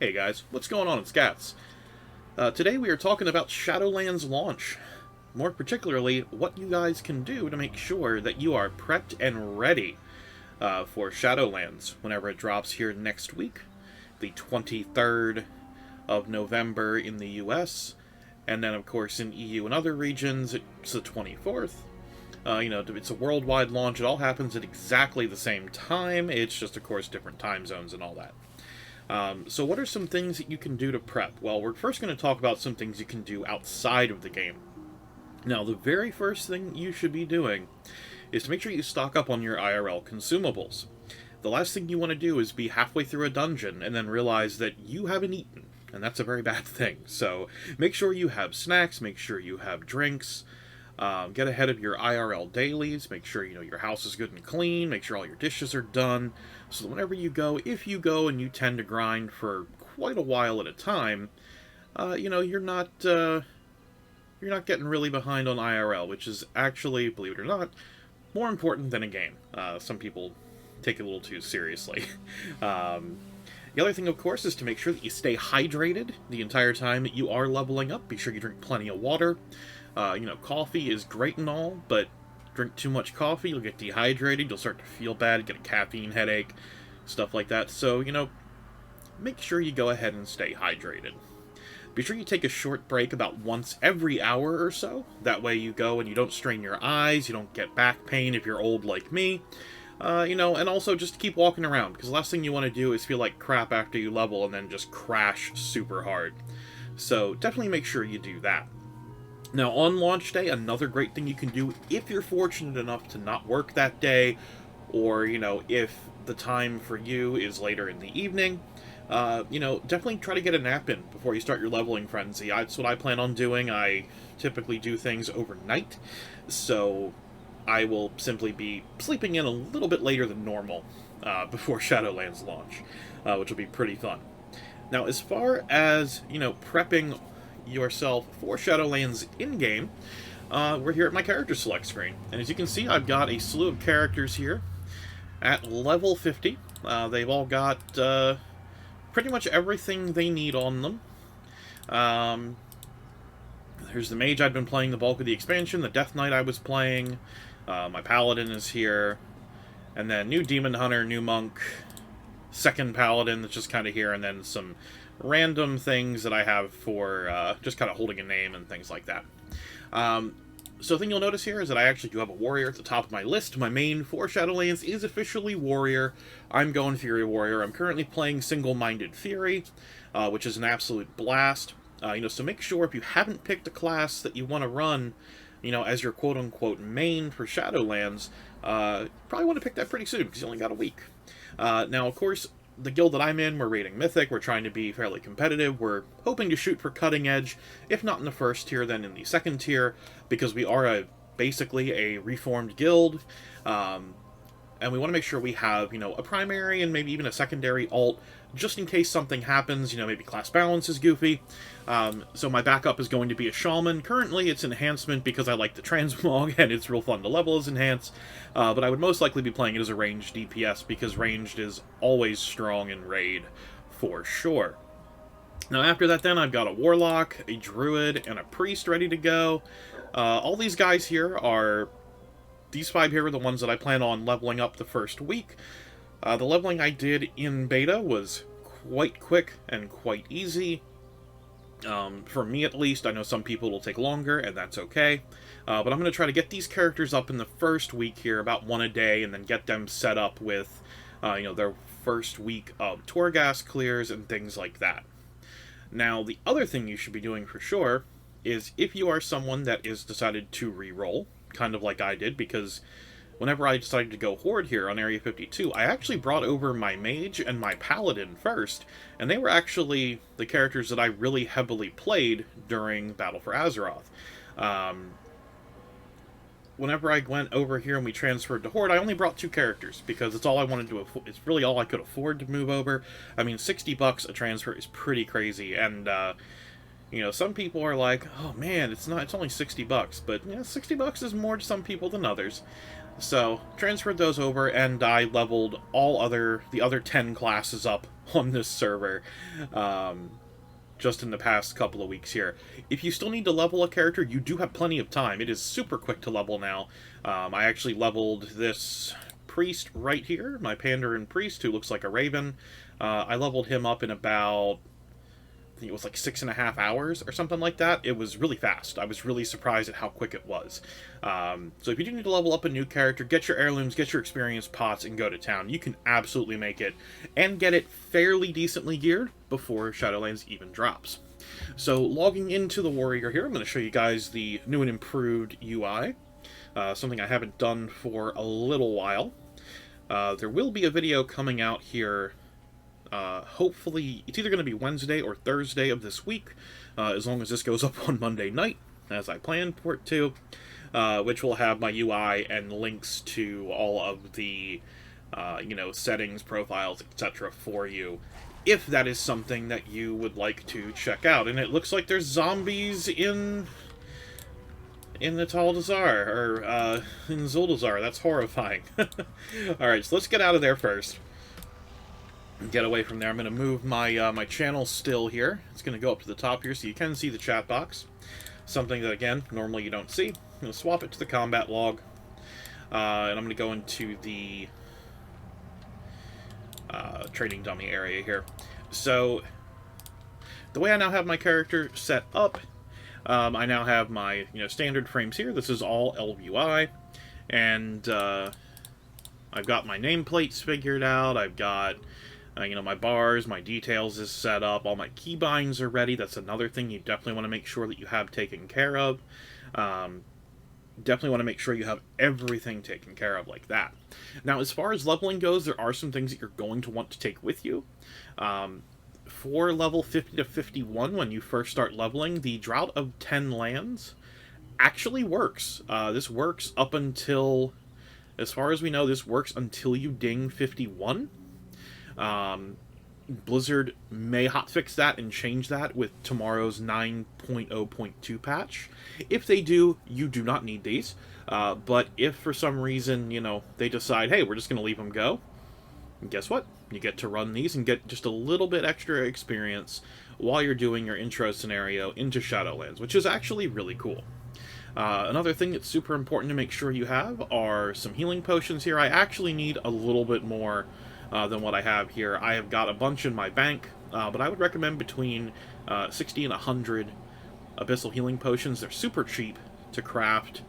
Hey guys, what's going on? It's Gats. Today we are talking about Shadowlands launch. More particularly, what you guys can do to make sure that you are prepped and ready for Shadowlands whenever it drops here next week, the 23rd of November in the US, and then of course in EU and other regions it's the 24th. It's a worldwide launch. It all happens at exactly the same time. It's just, of course, different time zones and all that. So what are some things that you can do to prep? Well, we're first going to talk about some things you can do outside of the game. Now, the very first thing you should be doing is to make sure you stock up on your IRL consumables. The last thing you want to do is be halfway through a dungeon and then realize that you haven't eaten, and that's a very bad thing. So make sure you have snacks, make sure you have drinks, get ahead of your IRL dailies, make sure your house is good and clean, make sure all your dishes are done, so that whenever you go, if you go and you tend to grind for quite a while at a time, you're not getting really behind on IRL, which is actually, believe it or not, more important than a game. Some people take it a little too seriously. The other thing, of course, is to make sure that you stay hydrated the entire time that you are leveling up. Be sure you drink plenty of water. Coffee is great and all, but drink too much coffee, you'll get dehydrated, you'll start to feel bad, get a caffeine headache, stuff like that. So, make sure you go ahead and stay hydrated. Be sure you take a short break about once every hour or so. That way you go and you don't strain your eyes, you don't get back pain if you're old like me. And also just keep walking around, because the last thing you want to do is feel like crap after you level and then just crash super hard. So definitely make sure you do that. Now, on launch day, another great thing you can do if you're fortunate enough to not work that day, or, if the time for you is later in the evening, definitely try to get a nap in before you start your leveling frenzy. That's what I plan on doing. I typically do things overnight, so I will simply be sleeping in a little bit later than normal before Shadowlands launch, which will be pretty fun. Now, as far as, prepping yourself for Shadowlands in-game, we're here at my character select screen. And as you can see, I've got a slew of characters here at level 50. They've all got pretty much everything they need on them. There's the mage I've been playing the bulk of the expansion, the Death Knight I was playing, my paladin is here, and then new demon hunter, new monk, second paladin that's just kind of here, and then some random things that I have for just kind of holding a name and things like that. So the thing you'll notice here is that I actually do have a warrior at the top of my list. My main for Shadowlands is officially warrior. I'm going Fury Warrior. I'm currently playing Single-Minded Fury, which is an absolute blast. So make sure if you haven't picked a class that you want to run, as your quote-unquote main for Shadowlands, probably want to pick that pretty soon, because you only got a week. Now, of course, the guild that I'm in, we're rating Mythic, we're trying to be fairly competitive, we're hoping to shoot for Cutting Edge, if not in the first tier, then in the second tier, because we are basically a reformed guild, and we want to make sure we have, a primary and maybe even a secondary alt, just in case something happens, maybe class balance is goofy. So my backup is going to be a Shaman. Currently it's enhancement because I like the transmog and it's real fun to level as enhance, but I would most likely be playing it as a ranged DPS because ranged is always strong in raid for sure. Now after that then I've got a Warlock, a Druid, and a Priest ready to go. All these guys here are... These 5 here are the ones that I plan on leveling up the first week. The leveling I did in beta was quite quick and quite easy. For me at least, I know some people will take longer, and that's okay. But I'm going to try to get these characters up in the first week here, about 1 a day, and then get them set up with, their first week of Torghast clears and things like that. Now, the other thing you should be doing for sure is if you are someone that is decided to re-roll, kind of like I did, because whenever I decided to go Horde here on Area 52, I actually brought over my Mage and my Paladin first, and they were actually the characters that I really heavily played during Battle for Azeroth. Whenever I went over here and we transferred to Horde, I only brought 2 characters, because it's all I wanted to afford. It's really all I could afford to move over. I mean, $60 a transfer is pretty crazy, and You know, some people are like, oh man, it's only $60, but yeah, $60 is more to some people than others. So, transferred those over, and I leveled the other 10 classes up on this server, just in the past couple of weeks here. If you still need to level a character, you do have plenty of time. It is super quick to level now. I actually leveled this priest right here, my Pandaren priest, who looks like a raven. I leveled him up in about, I think it was like 6.5 hours or something like that. It was really fast. I was really surprised at how quick it was. So if you do need to level up a new character, get your heirlooms, get your experience pots, and go to town. You can absolutely make it, and get it fairly decently geared before Shadowlands even drops. So logging into the warrior here, I'm going to show you guys the new and improved UI. Something I haven't done for a little while. There will be a video coming out here. Hopefully, it's either going to be Wednesday or Thursday of this week, as long as this goes up on Monday night, as I planned for it to, which will have my UI and links to all of the, settings, profiles, etc. for you, if that is something that you would like to check out. And it looks like there's zombies in the Tal'Dazar, or, in Zuldazar. That's horrifying. Alright, so let's get out of there first. Get away from there. I'm going to move my my channel still here. It's going to go up to the top here so you can see the chat box. Something that, again, normally you don't see. I'm going to swap it to the combat log. And I'm going to go into the trading dummy area here. So, the way I now have my character set up, I now have my standard frames here. This is all LUI. And I've got my nameplates figured out. I've got my bars, my details is set up, all my keybinds are ready. That's another thing you definitely want to make sure that you have taken care of. Definitely want to make sure you have everything taken care of like that. Now, as far as leveling goes, there are some things that you're going to want to take with you. For level 50 to 51, when you first start leveling, the Drought of 10 Lands actually works. This works up until, as far as we know, this works until you ding 51. Blizzard may hotfix that and change that with tomorrow's 9.0.2 patch. If they do, you do not need these. But if for some reason, they decide, hey, we're just going to leave them go, guess what? You get to run these and get just a little bit extra experience while you're doing your intro scenario into Shadowlands, which is actually really cool. Another thing that's super important to make sure you have are some healing potions here. I actually need a little bit more than what I have here. I have got a bunch in my bank, but I would recommend between 60 and 100 abyssal healing potions. They're super cheap to craft,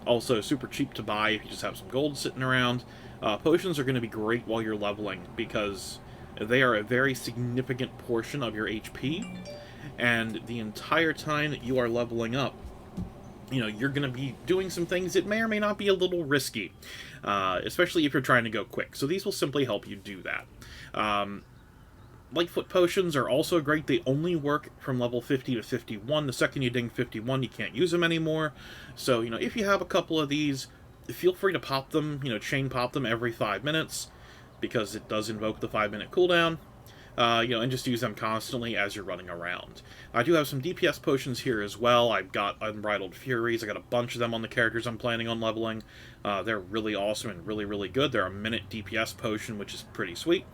also super cheap to buy if you just have some gold sitting around. Potions are going to be great while you're leveling because they are a very significant portion of your HP, and the entire time that you are leveling up, you're going to be doing some things that may or may not be a little risky, especially if you're trying to go quick. So these will simply help you do that. Lightfoot potions are also great. They only work from level 50 to 51. The second you ding 51, you can't use them anymore. So, if you have a couple of these, feel free to pop them, chain pop them every 5 minutes, because it does invoke the 5-minute cooldown. And just use them constantly as you're running around. I do have some DPS potions here as well. I've got Unbridled Furies. I got a bunch of them on the characters I'm planning on leveling. They're really awesome and really, really good. They're a minute DPS potion, which is pretty sweet.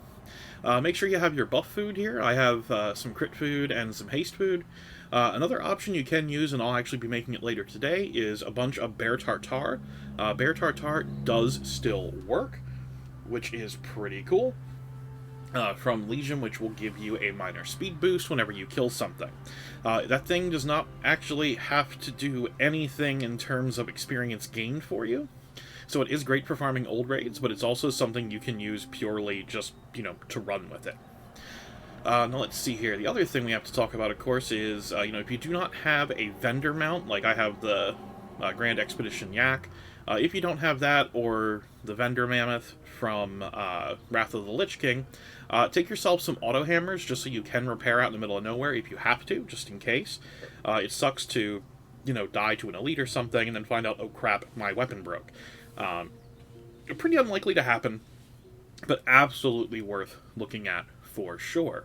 Make sure you have your buff food here. I have some crit food and some haste food. Another option you can use, and I'll actually be making it later today, is a bunch of Bear Tartare. Bear Tartare does still work, which is pretty cool. From Legion, which will give you a minor speed boost whenever you kill something. That thing does not actually have to do anything in terms of experience gained for you. So it is great for farming old raids, but it's also something you can use purely just, to run with it. Now let's see here. The other thing we have to talk about, of course, is, if you do not have a vendor mount, like I have the Grand Expedition Yak, if you don't have that, or the Vendor Mammoth from Wrath of the Lich King, take yourself some auto hammers just so you can repair out in the middle of nowhere if you have to, just in case. It sucks to, die to an elite or something and then find out, oh crap, my weapon broke. Pretty unlikely to happen, but absolutely worth looking at for sure.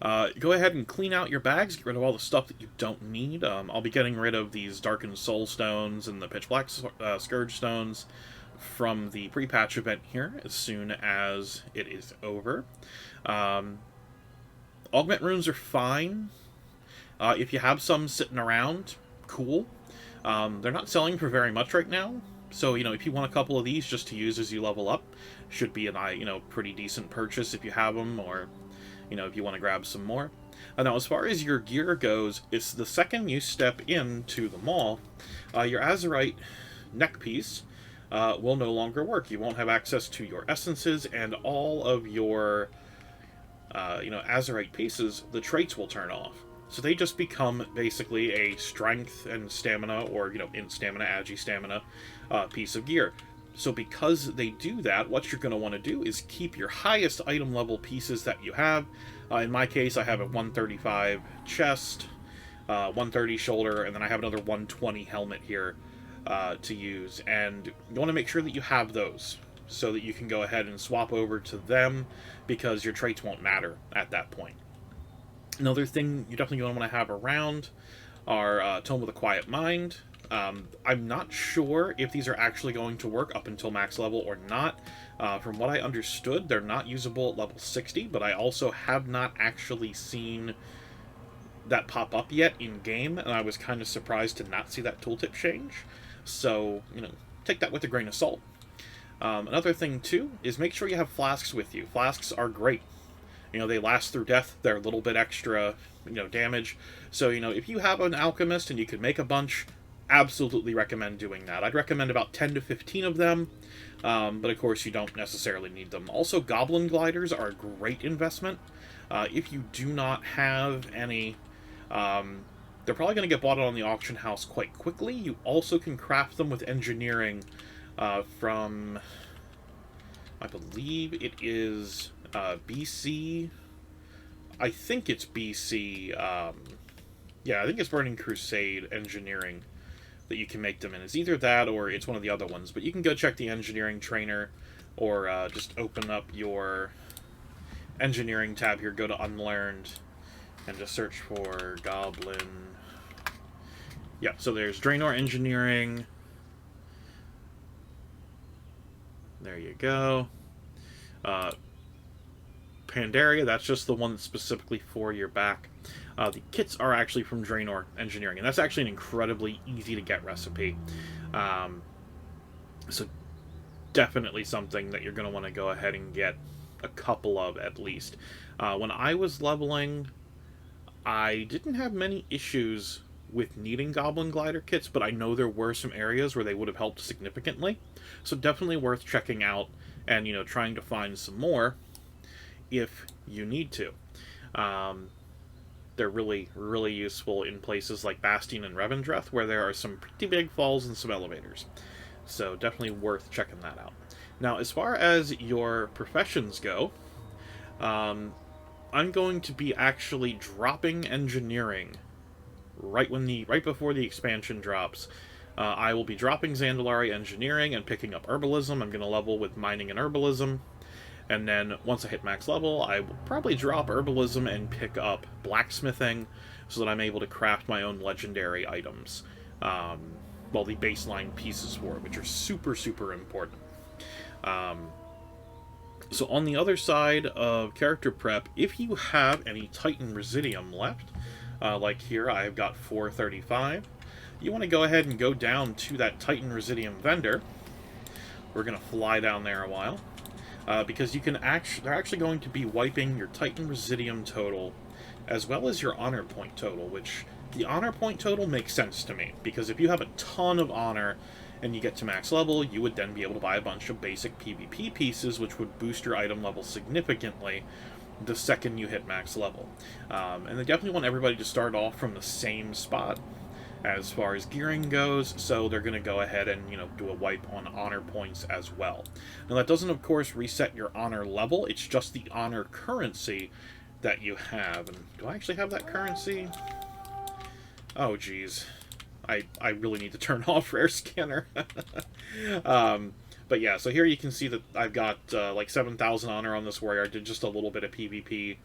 Go ahead and clean out your bags, get rid of all the stuff that you don't need. I'll be getting rid of these Darkened Soul Stones and the Pitch Black Scourge Stones from the pre-patch event here as soon as it is over. Augment runes are fine. If you have some sitting around, cool. They're not selling for very much right now, so, if you want a couple of these just to use as you level up, should be an, pretty decent purchase if you have them, or, if you want to grab some more. Now, as far as your gear goes, it's the second you step into the mall, your Azerite neck piece will no longer work. You won't have access to your essences, and all of your, Azerite pieces, the traits will turn off. So they just become basically a strength and stamina, or, in stamina, agi stamina, piece of gear. So because they do that, what you're going to want to do is keep your highest item level pieces that you have. In my case, I have a 135 chest, 130 shoulder, and then I have another 120 helmet here to use. And you want to make sure that you have those, so that you can go ahead and swap over to them, because your traits won't matter at that point. Another thing you definitely want to have around are Tome with a Quiet Mind. I'm not sure if these are actually going to work up until max level or not. From what I understood, they're not usable at level 60, but I also have not actually seen that pop up yet in-game, and I was kind of surprised to not see that tooltip change. So, take that with a grain of salt. Another thing, too, is make sure you have flasks with you. Flasks are great. They last through death. They're a little bit extra, damage. So, if you have an alchemist and you could make a bunch, absolutely recommend doing that. I'd recommend about 10 to 15 of them, but of course you don't necessarily need them. Also, goblin gliders are a great investment. If you do not have any, they're probably going to get bought on the auction house quite quickly. You also can craft them with engineering from, I believe it is BC. I think it's BC. Yeah, I think it's Burning Crusade engineering that you can make them in. It's either that or it's one of the other ones. But you can go check the engineering trainer, or just open up your engineering tab here, go to Unlearned, and just search for Goblin. Yeah, so there's Draenor Engineering. There you go. Pandaria, that's just the one that's specifically for your back. The kits are actually from Draenor Engineering, and that's actually an incredibly easy-to-get recipe. So definitely something that you're going to want to go ahead and get a couple of, at least. When I was leveling, I didn't have many issues with needing Goblin Glider kits, but I know there were some areas where they would have helped significantly. So definitely worth checking out and, trying to find some more if you need to. They're really, really useful in places like Bastion and Revendreth, where there are some pretty big falls and some elevators. So definitely worth checking that out. Now, as far as your professions go, I'm going to be actually dropping engineering right before the expansion drops. I will be dropping Zandalari Engineering and picking up Herbalism. I'm going to level with Mining and Herbalism. And then, once I hit max level, I will probably drop Herbalism and pick up Blacksmithing, so that I'm able to craft my own legendary items. Well, the baseline pieces for it, which are super, super important. So on the other side of character prep, if you have any Titan Residium left, like here I've got 435, you want to go ahead and go down to that Titan Residium vendor. We're going to fly down there a while. Because they're actually going to be wiping your Titan Residium total, as well as your honor point total, which the honor point total makes sense to me, because if you have a ton of honor and you get to max level, you would then be able to buy a bunch of basic PvP pieces, which would boost your item level significantly the second you hit max level. And they definitely want everybody to start off from the same spot as far as gearing goes, so they're going to go ahead and, do a wipe on honor points as well. Now, that doesn't, of course, reset your honor level. It's just the honor currency that you have. And do I actually have that currency? Oh, geez. I really need to turn off Rare Scanner. But yeah, so here you can see that I've got like 7,000 honor on this warrior. I did just a little bit of PvP,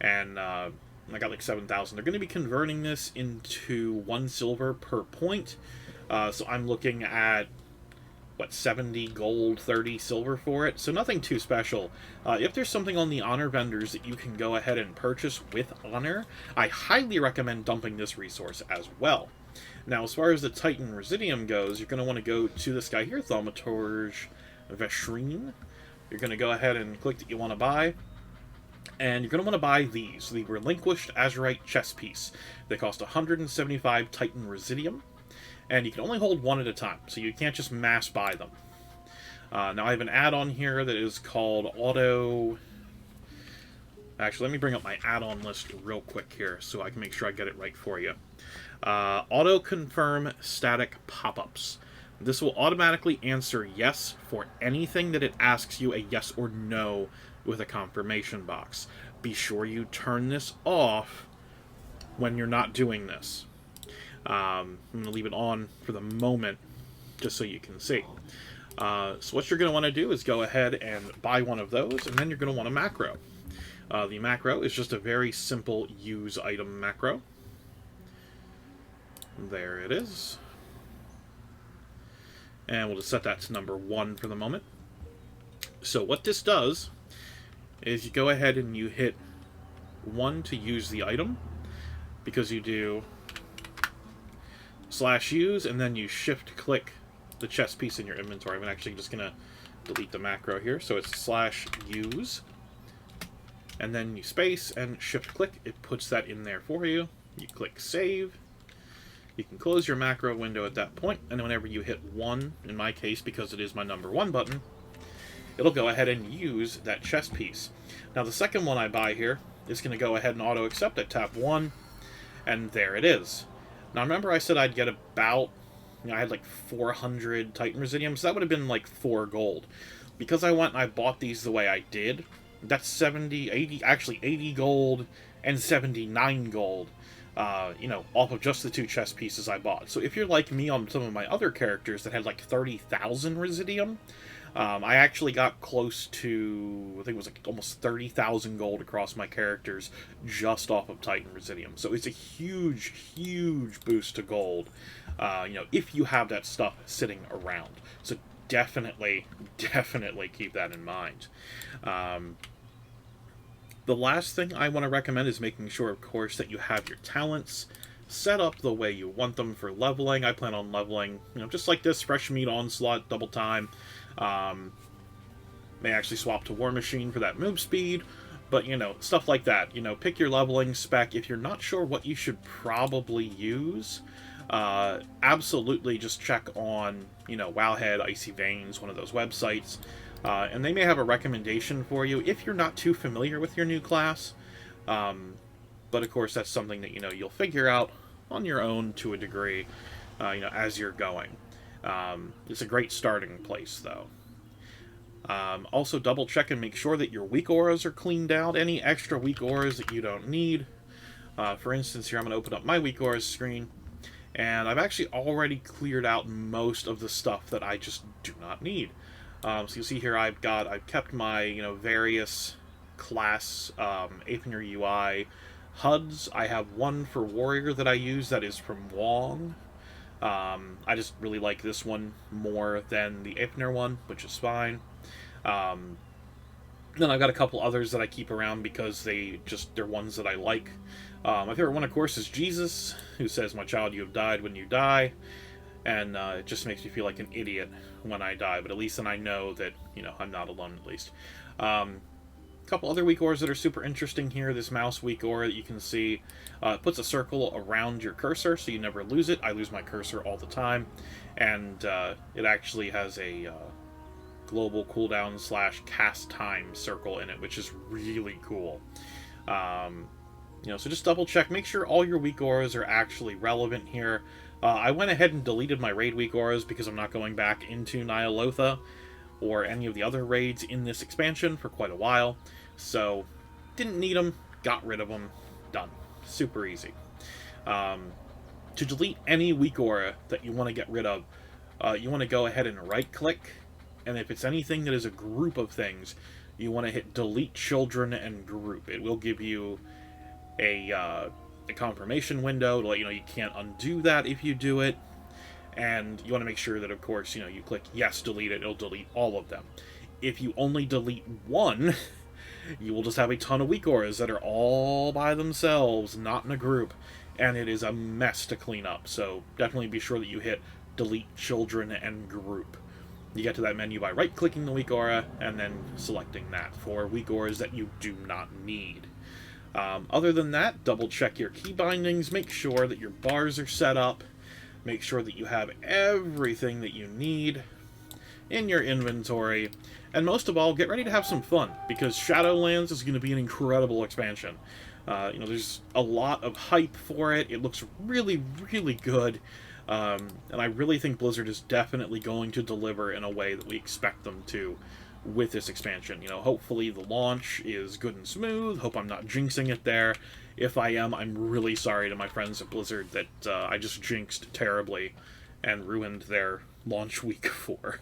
and I got like 7,000. They're going to be converting this into 1 silver per point, so I'm looking at, what, 70 gold, 30 silver for it, so nothing too special. If there's something on the honor vendors that you can go ahead and purchase with honor, I highly recommend dumping this resource as well. Now, as far as the Titan Residium goes, you're going to want to go to this guy here, Thaumaturge Veshreen. You're going to go ahead and click that you want to buy, and you're going to want to buy these, the Relinquished Azurite Chess Piece. They cost 175 Titan Residium, and you can only hold one at a time, so you can't just mass buy them. Now, I have an add-on here that is called Auto... Actually, let me bring up my add-on list real quick here so I can make sure I get it right for you. Auto Confirm Static Pop-Ups. This will automatically answer yes for anything that it asks you a yes or no with a confirmation box. Be sure you turn this off when you're not doing this. I'm going to leave it on for the moment just so you can see. So what you're going to want to do is go ahead and buy one of those, and then you're going to want a macro. The macro is just a very simple use item macro. There it is. And we'll just set that to number 1 for the moment. So what this does is you go ahead and you hit 1 to use the item, because you do /use, and then you shift-click the chess piece in your inventory. I'm actually just going to delete the macro here. So it's /use, and then you space and shift-click. It puts that in there for you. You click save. You can close your macro window at that point, and whenever you hit 1, in my case, because it is my number 1 button, it'll go ahead and use that chess piece. Now, the second one I buy here is going to go ahead and auto-accept. I tap 1, and there it is. Now, remember I said I'd get about, I had like 400 Titan Residium, so that would have been like 4 gold. Because I went and I bought these the way I did, that's 70, 80, actually 80 gold and 79 gold. Off of just the 2 chess pieces I bought. So if you're like me on some of my other characters that had like 30,000 Residium, I actually got close to, I think it was like almost 30,000 gold across my characters just off of Titan Residium. So it's a huge, huge boost to gold, if you have that stuff sitting around. So definitely keep that in mind. The last thing I want to recommend is making sure, of course, that you have your talents set up the way you want them for leveling. I plan on leveling, just like this, Fresh Meat Onslaught, double time. May actually swap to War Machine for that move speed, but, stuff like that. Pick your leveling spec. If you're not sure what you should probably use, absolutely just check on, Wowhead, Icy Veins, one of those websites. And they may have a recommendation for you if you're not too familiar with your new class. But of course, that's something that, you'll figure out on your own to a degree, as you're going. It's a great starting place, though. Also, double check and make sure that your weak auras are cleaned out. Any extra weak auras that you don't need. For instance, here I'm going to open up my weak auras screen. And I've actually already cleared out most of the stuff that I just do not need. So you'll see here I've kept my, various class Aether UI HUDs. I have one for Warrior that I use that is from Wong. I just really like this one more than the Aether one, which is fine. Then I've got a couple others that I keep around because they're ones that I like. My favorite one, of course, is Jesus, who says, "My child, you have died when you die." And it just makes me feel like an idiot when I die, but at least then I know that, I'm not alone, at least. A couple other weak auras that are super interesting here. This mouse weak aura that you can see puts a circle around your cursor, so you never lose it. I lose my cursor all the time. And it actually has a global cooldown / cast time circle in it, which is really cool. So just double check. Make sure all your weak auras are actually relevant here. I went ahead and deleted my raid weak auras because I'm not going back into Nyalotha or any of the other raids in this expansion for quite a while. So, didn't need them, got rid of them, done. Super easy. To delete any weak aura that you want to get rid of, you want to go ahead and right-click, and if it's anything that is a group of things, you want to hit delete children and group. It will give you a confirmation window to let you know you can't undo that if you do it. And you want to make sure that, of course, you click yes, delete it, it'll delete all of them. If you only delete one, you will just have a ton of weak auras that are all by themselves, not in a group, and it is a mess to clean up. So definitely be sure that you hit delete children and group. You get to that menu by right-clicking the weak aura and then selecting that for weak auras that you do not need. Other than that, double-check your key bindings, make sure that your bars are set up, make sure that you have everything that you need in your inventory, and most of all, get ready to have some fun, because Shadowlands is going to be an incredible expansion. There's a lot of hype for it. It looks really, really good, and I really think Blizzard is definitely going to deliver in a way that we expect them to with this expansion. Hopefully the launch is good and smooth. Hope I'm not jinxing it there. If I am, I'm really sorry to my friends at Blizzard that I just jinxed terribly and ruined their launch week for.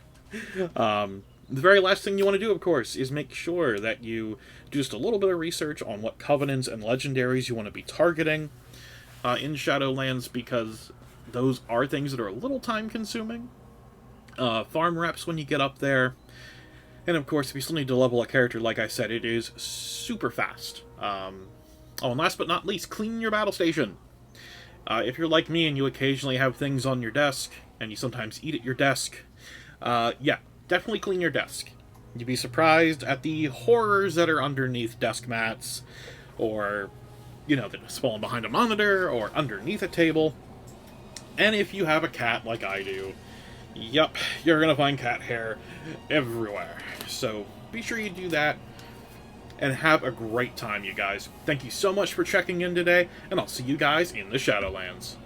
The very last thing you want to do, of course, is make sure that you do just a little bit of research on what covenants and legendaries you want to be targeting in Shadowlands, because those are things that are a little time-consuming. Farm reps when you get up there. And of course, if you still need to level a character, like I said, it is super fast. And last but not least, clean your battle station. If you're like me and you occasionally have things on your desk, and you sometimes eat at your desk, yeah, definitely clean your desk. You'd be surprised at the horrors that are underneath desk mats, or, that spawn behind a monitor, or underneath a table. And if you have a cat like I do, yep, you're gonna find cat hair everywhere. So be sure you do that, and have a great time, you guys. Thank you so much for checking in today, and I'll see you guys in the Shadowlands.